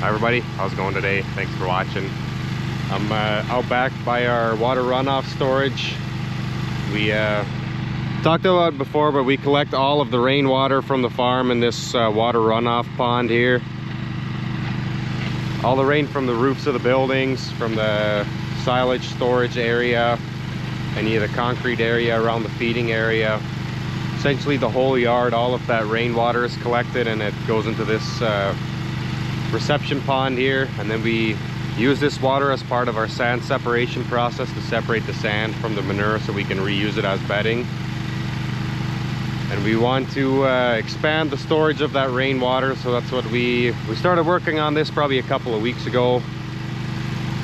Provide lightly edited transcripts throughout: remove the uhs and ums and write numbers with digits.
Hi everybody, how's it going today? Thanks for watching. I'm out back by our water runoff storage. We talked about it before, but we collect all of the rainwater from the farm in this water runoff pond here. All the rain from the roofs of the buildings, from the silage storage area, any of the concrete area around the feeding area. Essentially the whole yard, all of that rainwater is collected and it goes into this reception pond here, and then we use this water as part of our sand separation process to separate the sand from the manure so we can reuse it as bedding. And we want to expand the storage of that rainwater, so that's what we started working on this probably a couple of weeks ago,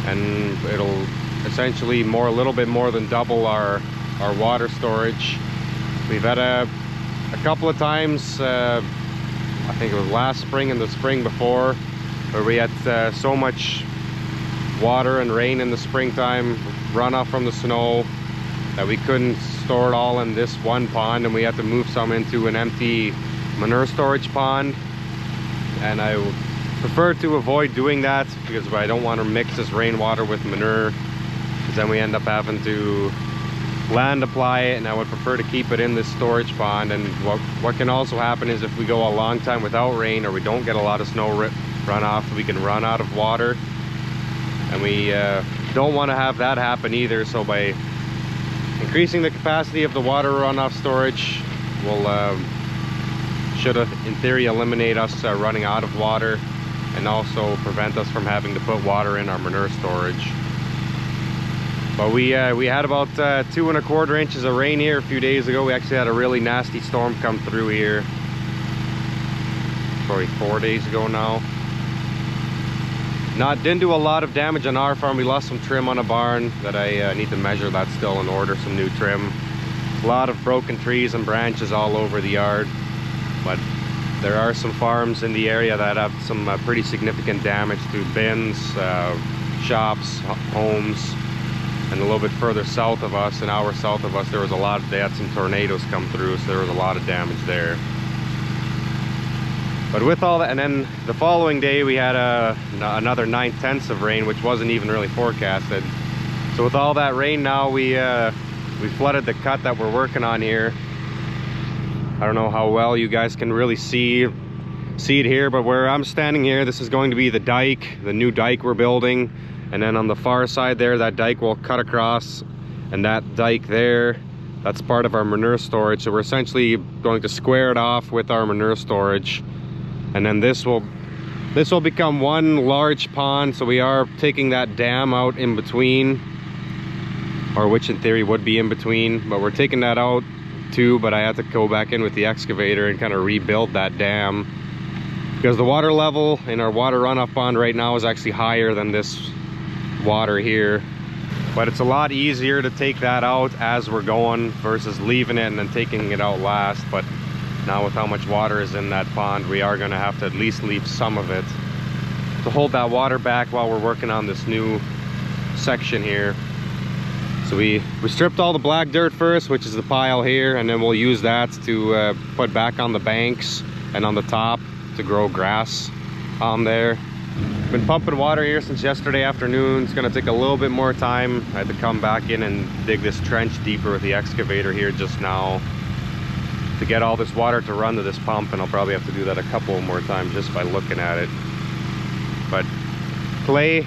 and it'll essentially a little bit more than double our water storage. We've had a couple of times, I think it was last spring and the spring before, where we had so much water and rain in the springtime, runoff from the snow, that we couldn't store it all in this one pond, and we had to move some into an empty manure storage pond. And I prefer to avoid doing that because I don't want to mix this rainwater with manure, because then we end up having to land apply it, and I would prefer to keep it in this storage pond. And what can also happen is if we go a long time without rain, or we don't get a lot of snow runoff, we can run out of water, and we don't want to have that happen either. So by increasing the capacity of the water runoff storage, will should in theory eliminate us running out of water, and also prevent us from having to put water in our manure storage. But we had about 2 1/4 inches of rain here a few days ago. We actually had a really nasty storm come through here probably 4 days ago now. Didn't do a lot of damage on our farm. We lost some trim on a barn that I need to measure that still and order some new trim. A lot of broken trees and branches all over the yard, but there are some farms in the area that have some pretty significant damage to bins, shops, homes. And a little bit further south of us, an hour south of us, they had some tornadoes come through, so there was a lot of damage there. But with all that, and then the following day we had another 9/10 of rain, which wasn't even really forecasted. So with all that rain now, we flooded the cut that we're working on here. I don't know how well you guys can really see it here, but where I'm standing here, this is going to be the dike, the new dike we're building. And then on the far side there, that dike will cut across, and that dike there, that's part of our manure storage. So we're essentially going to square it off with our manure storage. And then this will become one large pond. So we are taking that dam out in between, or which in theory would be in between, but we're taking that out too. But I had to go back in with the excavator and kind of rebuild that dam, because the water level in our water runoff pond right now is actually higher than this water here. But it's a lot easier to take that out as we're going versus leaving it and then taking it out last. But now with how much water is in that pond, we are going to have to at least leave some of it to hold that water back while we're working on this new section here. So we stripped all the black dirt first, which is the pile here, and then we'll use that to put back on the banks and on the top to grow grass on there. Been pumping water here since yesterday afternoon. It's going to take a little bit more time. I had to come back in and dig this trench deeper with the excavator here just now to get all this water to run to this pump, and I'll probably have to do that a couple more times just by looking at it. But clay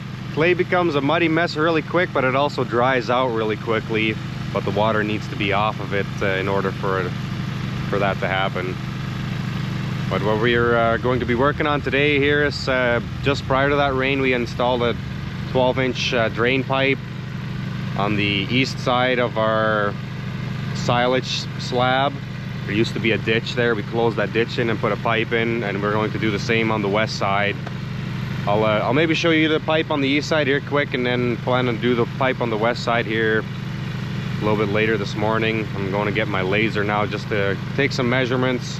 becomes a muddy mess really quick, but it also dries out really quickly. But the water needs to be off of it in order for that to happen. But what we're going to be working on today here is just prior to that rain, we installed a 12-inch drain pipe on the east side of our silage slab. There used to be a ditch there. We closed that ditch in and put a pipe in, and we're going to do the same on the west side. I'll maybe show you the pipe on the east side here quick, and then plan to do the pipe on the west side here a little bit later this morning. I'm going to get my laser now just to take some measurements.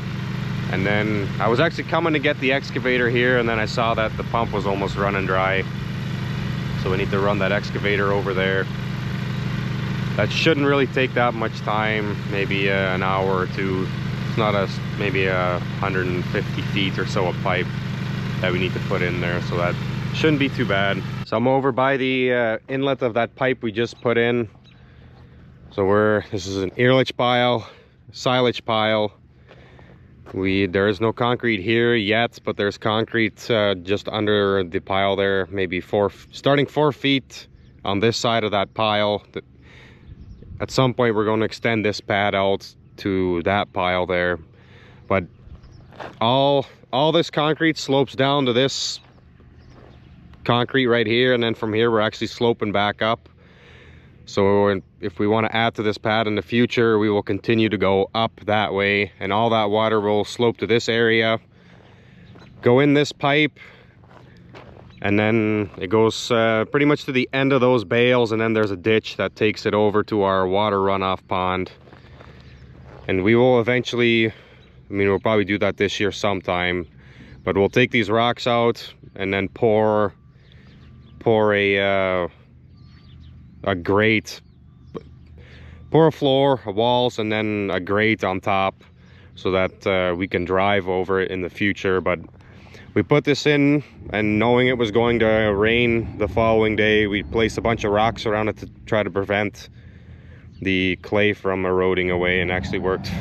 And then I was actually coming to get the excavator here, and then I saw that the pump was almost running dry. So we need to run that excavator over there. That shouldn't really take that much time, maybe an hour or two. It's not maybe 150 feet or so of pipe. that we need to put in there, so that shouldn't be too bad. So I'm over by the inlet of that pipe we just put in. So this is an earlage pile, silage pile. There is no concrete here yet, but there's concrete just under the pile there, maybe starting 4 feet on this side of that pile. At some point we're going to extend this pad out to that pile there, but all this concrete slopes down to this concrete right here, and then from here we're actually sloping back up. So if we want to add to this pad in the future, we will continue to go up that way, and all that water will slope to this area, go in this pipe, and then it goes pretty much to the end of those bales, and then there's a ditch that takes it over to our water runoff pond. And we will eventually, I mean, we'll probably do that this year sometime, but we'll take these rocks out and then pour a grate, pour a floor, walls, and then a grate on top, so that we can drive over it in the future. But we put this in, and knowing it was going to rain the following day, we placed a bunch of rocks around it to try to prevent the clay from eroding away, and actually worked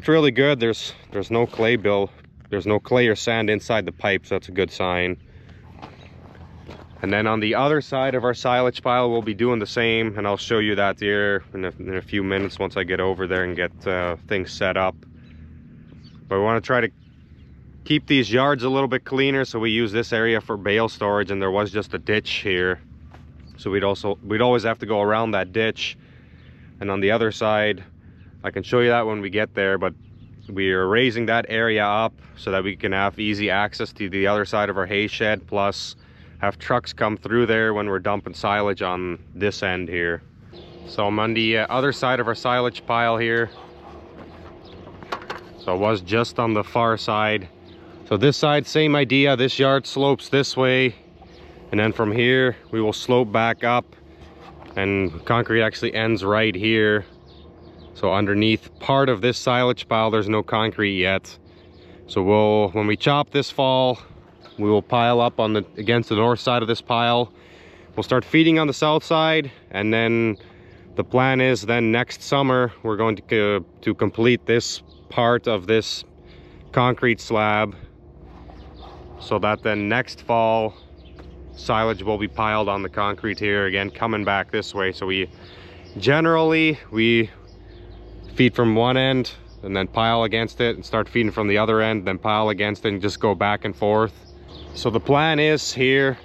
really good. There's no clay there's no clay or sand inside the pipe, so that's a good sign. And then on the other side of our silage pile, we'll be doing the same, and I'll show you that here in a few minutes once I get over there and get things set up. But we want to try to keep these yards a little bit cleaner, so we use this area for bale storage, and there was just a ditch here, so we'd always have to go around that ditch. And on the other side, I can show you that when we get there, but we are raising that area up so that we can have easy access to the other side of our hay shed, plus have trucks come through there when we're dumping silage on this end here. So I'm on the other side of our silage pile here. So it was just on the far side. So this side, same idea. This yard slopes this way, and then from here we will slope back up, and concrete actually ends right here. So underneath part of this silage pile, there's no concrete yet. So when we chop this fall, we will pile up against the north side of this pile. We'll start feeding on the south side, and then the plan is then next summer we're going to complete this part of this concrete slab, so that then next fall silage will be piled on the concrete here again, coming back this way. So we feed from one end and then pile against it, and start feeding from the other end, then pile against it, and just go back and forth. So the plan is here,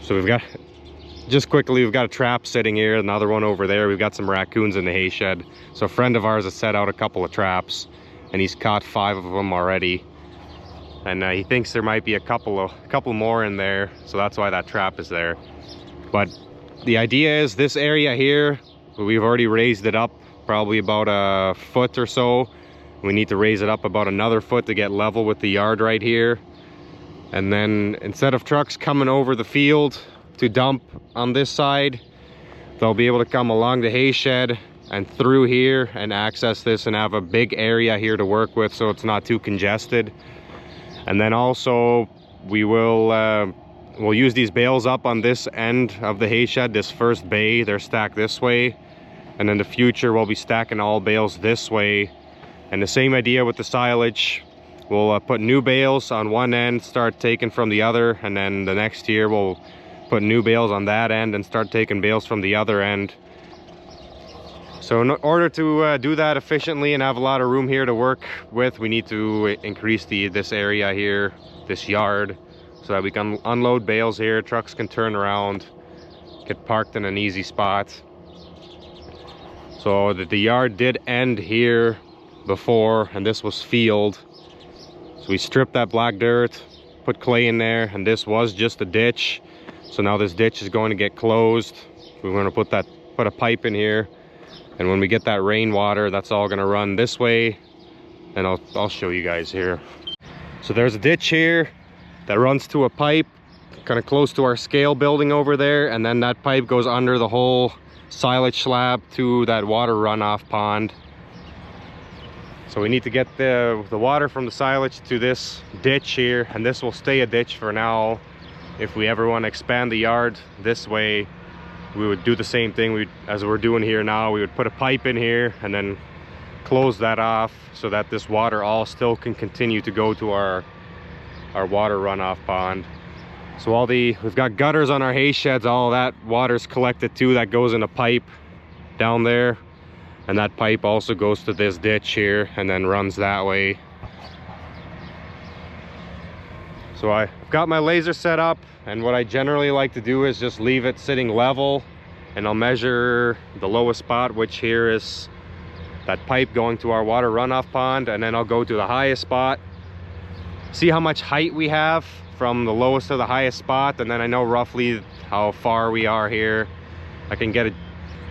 so we've got a trap sitting here, another one over there. We've got some raccoons in the hay shed, so a friend of ours has set out a couple of traps, and he's caught 5 of them already, and he thinks there might be a couple more in there, so that's why that trap is there. But the idea is this area here, we've already raised it up probably about a foot or so. We need to raise it up about another foot to get level with the yard right here. And then instead of trucks coming over the field to dump on this side, they'll be able to come along the hay shed and through here and access this and have a big area here to work with, so it's not too congested. And then also we'll use these bales up on this end of the hay shed, this first bay. They're stacked this way, and in the future we'll be stacking all bales this way. And the same idea with the silage. We'll put new bales on one end, start taking from the other, and then the next year we'll put new bales on that end and start taking bales from the other end. So in order to do that efficiently and have a lot of room here to work with, we need to increase this area here, this yard, so that we can unload bales here, trucks can turn around, get parked in an easy spot. So the yard did end here before, and this was field. So we stripped that black dirt, put clay in there, and this was just a ditch. So now this ditch is going to get closed. We're going to put a pipe in here, and when we get that rainwater, that's all going to run this way, and I'll show you guys here. So there's a ditch here that runs to a pipe kind of close to our scale building over there, and then that pipe goes under the whole silage slab to that water runoff pond. So we need to get the water from the silage to this ditch here, and this will stay a ditch for now. If we ever want to expand the yard this way, we would do the same thing as we're doing here now. We would put a pipe in here and then close that off so that this water all still can continue to go to our water runoff pond. So we've got gutters on our hay sheds, all that water's collected too. That goes in a pipe down there, and that pipe also goes to this ditch here and then runs that way. So I've got my laser set up, and what I generally like to do is just leave it sitting level, and I'll measure the lowest spot, which here is that pipe going to our water runoff pond, and then I'll go to the highest spot, see how much height we have from the lowest to the highest spot, and then I know roughly how far we are here. I can get a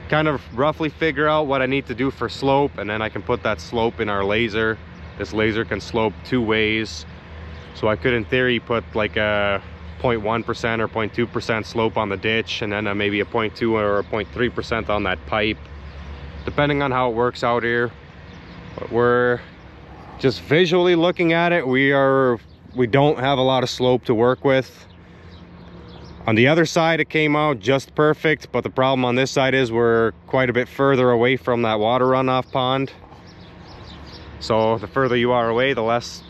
kind of roughly figure out what I need to do for slope, and then I can put that slope in our laser. This laser can slope 2 ways, so I could in theory put like a 0.1% or 0.2% slope on the ditch, and then maybe a 0.2 or a 0.3% on that pipe, depending on how it works out here. But we're just visually looking at it, we don't have a lot of slope to work with. On the other side it came out just perfect, but the problem on this side is we're quite a bit further away from that water runoff pond. So the further you are away, the less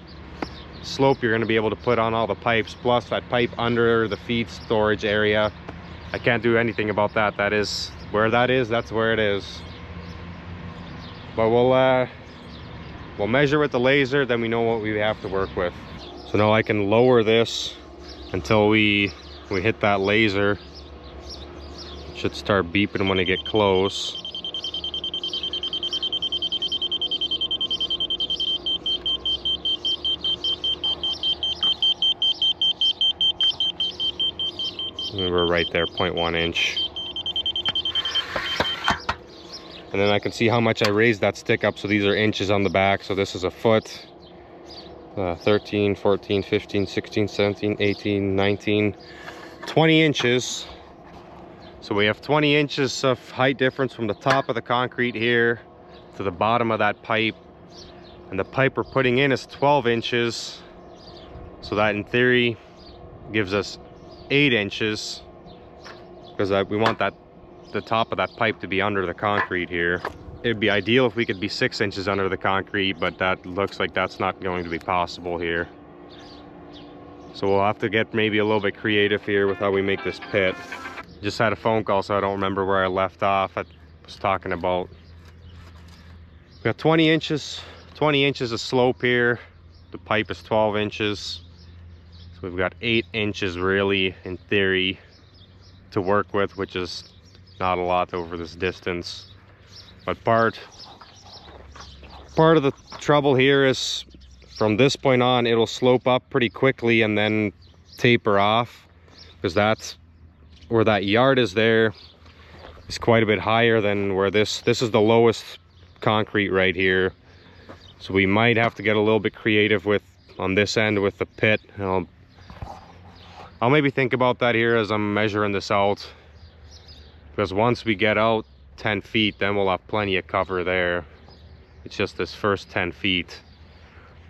slope you're going to be able to put on all the pipes. Plus that pipe under the feed storage area, I can't do anything about that. That is where that is, that's where it is. But we'll measure with the laser, then we know what we have to work with. So now I can lower this until we hit that laser. It should start beeping when I get close. And we're right there, 0.1 inch. And then I can see how much I raised that stick up. So these are inches on the back. So this is a foot. 13, 14, 15, 16, 17, 18, 19, 20 inches. So we have 20 inches of height difference from the top of the concrete here to the bottom of that pipe. And the pipe we're putting in is 12 inches. So that in theory gives us 8 inches, because we want the top of that pipe to be under the concrete here. It'd be ideal if we could be 6 inches under the concrete, but that looks like that's not going to be possible here. So we'll have to get maybe a little bit creative here with how we make this pit. Just had a phone call, so I don't remember where I left off. I was talking about, we got 20 inches of slope here. The pipe is 12 inches. So we've got 8 inches really, in theory, to work with, which is not a lot over this distance. But part of the trouble here is from this point on, it'll slope up pretty quickly and then taper off, because that's where that yard is there. It's quite a bit higher than where this is the lowest concrete right here. So we might have to get a little bit creative on this end with the pit. I'll maybe think about that here as I'm measuring this out, because once we get out 10 feet, then we'll have plenty of cover there. It's just this first 10 feet.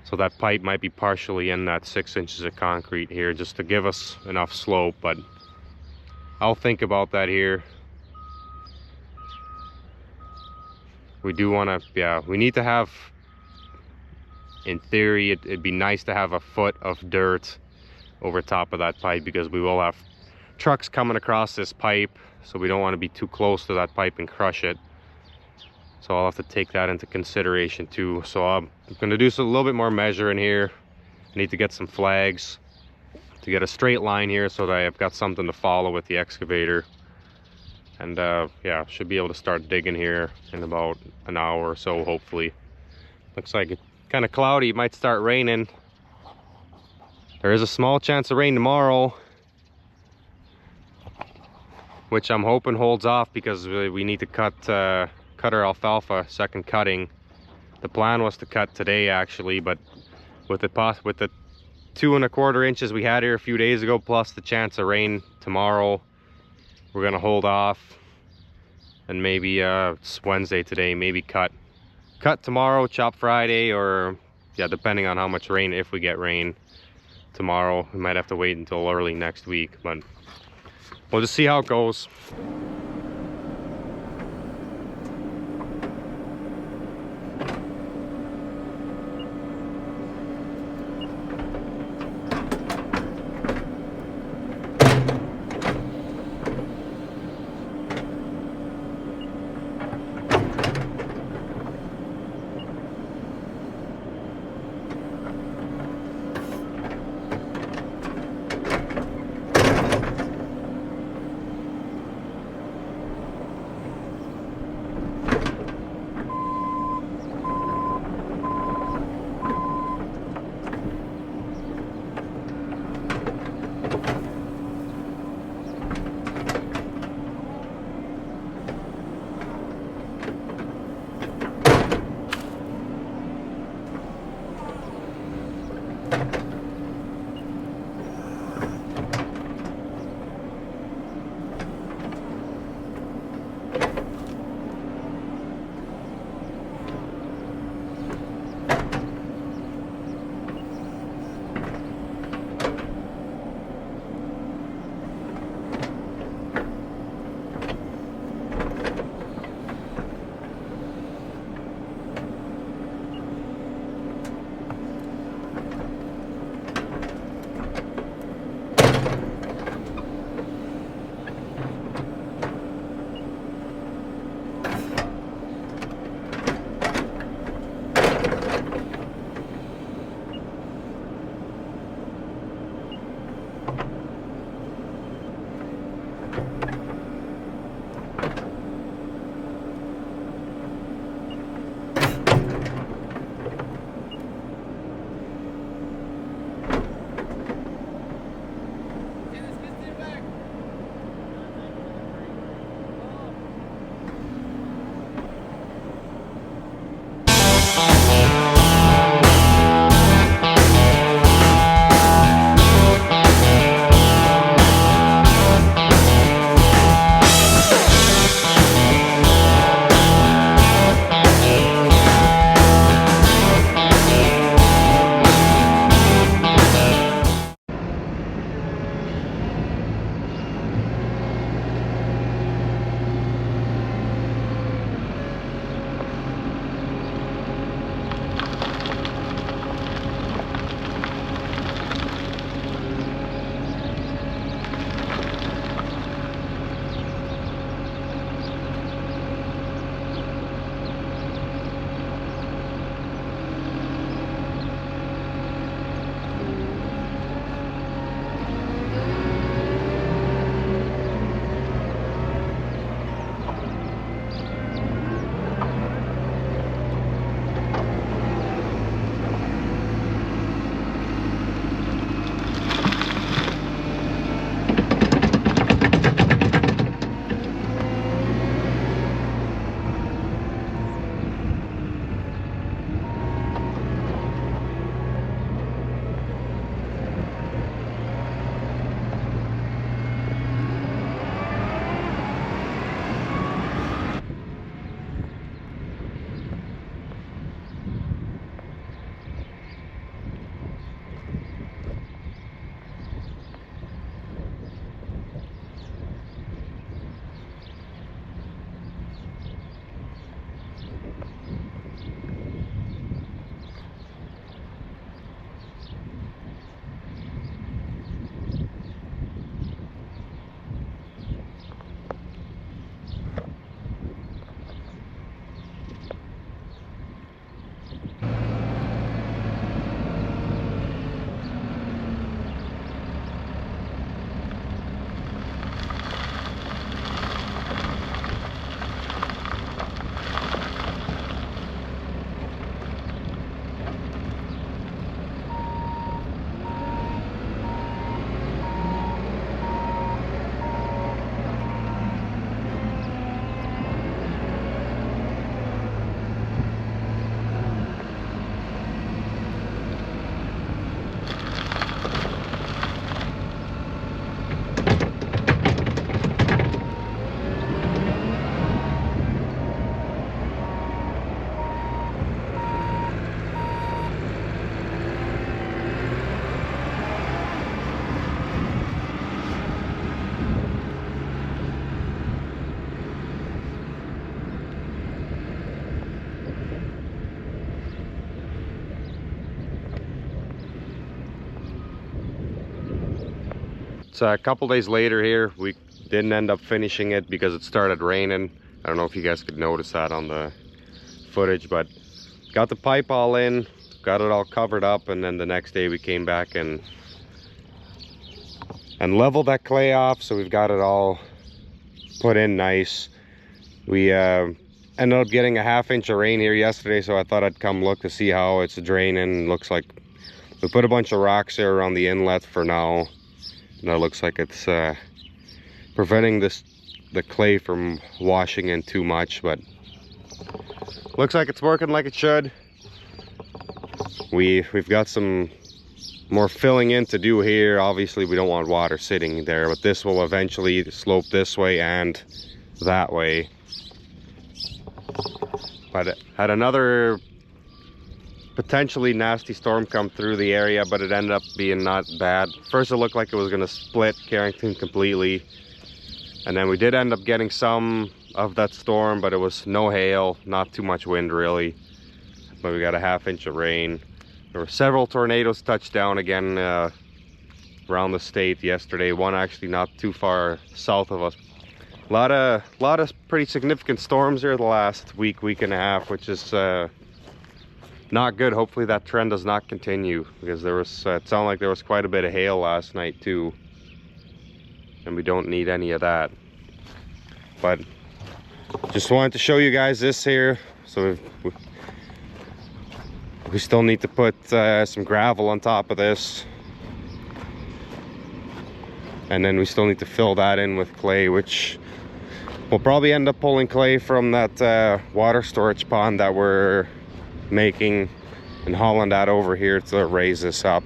So that pipe might be partially in that 6 inches of concrete here, just to give us enough slope, but I'll think about that here. We do want to, yeah, we need to have, in theory, it'd be nice to have a foot of dirt over top of that pipe, because we will have trucks coming across this pipe, so we don't want to be too close to that pipe and crush it. So I'll have to take that into consideration too. So I'm going to do a little bit more measuring here. I need to get some flags to get a straight line here, so that I've got something to follow with the excavator. And yeah, should be able to start digging here in about an hour or so, hopefully. Looks like it's kind of cloudy, it might start raining. There is a small chance of rain tomorrow, which I'm hoping holds off, because we need to cut our alfalfa second cutting. The plan was to cut today actually, but with the 2¼ inches we had here a few days ago, plus the chance of rain tomorrow, we're gonna hold off, and maybe it's Wednesday today, maybe cut cut tomorrow, chop Friday, or yeah, depending on how much rain, if we get rain tomorrow. We might have to wait until early next week, but we'll just see how it goes. It's a couple days later here. We didn't end up finishing it because it started raining. I don't know if you guys could notice that on the footage, but got the pipe all in, got it all covered up, and then the next day we came back and leveled that clay off, so we've got it all put in nice. We ended up getting a 1/2 inch of rain here yesterday, so I thought I'd come look to see how it's draining. Looks like we put a bunch of rocks there around the inlet for now, and it looks like it's preventing the clay from washing in too much, but looks like it's working like it should. We've got some more filling in to do here. Obviously we don't want water sitting there, but this will eventually slope this way and that way. But had another potentially nasty storm come through the area, but it ended up being not bad. First it looked like it was going to split Carrington completely, and then we did end up getting some of that storm, but it was no hail, not too much wind really, but we got a 1/2 inch of rain. There were several tornadoes touched down again around the state yesterday, one actually not too far south of us. A lot of pretty significant storms here the last week and a half, which is not good. Hopefully that trend does not continue, because there was it sounded like there was quite a bit of hail last night too, and we don't need any of that. But just wanted to show you guys this here. So we still need to put some gravel on top of this, and then we still need to fill that in with clay, which we'll probably end up pulling clay from that water storage pond that we're making and hauling that over here to raise this up.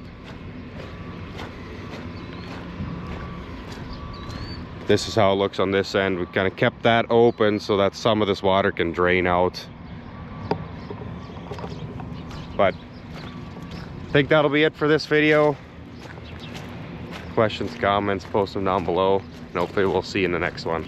This is how it looks on this end. We kind of kept that open so that some of this water can drain out. But I think that'll be it for this video. Questions, comments, post them down below, and hopefully we'll see you in the next one.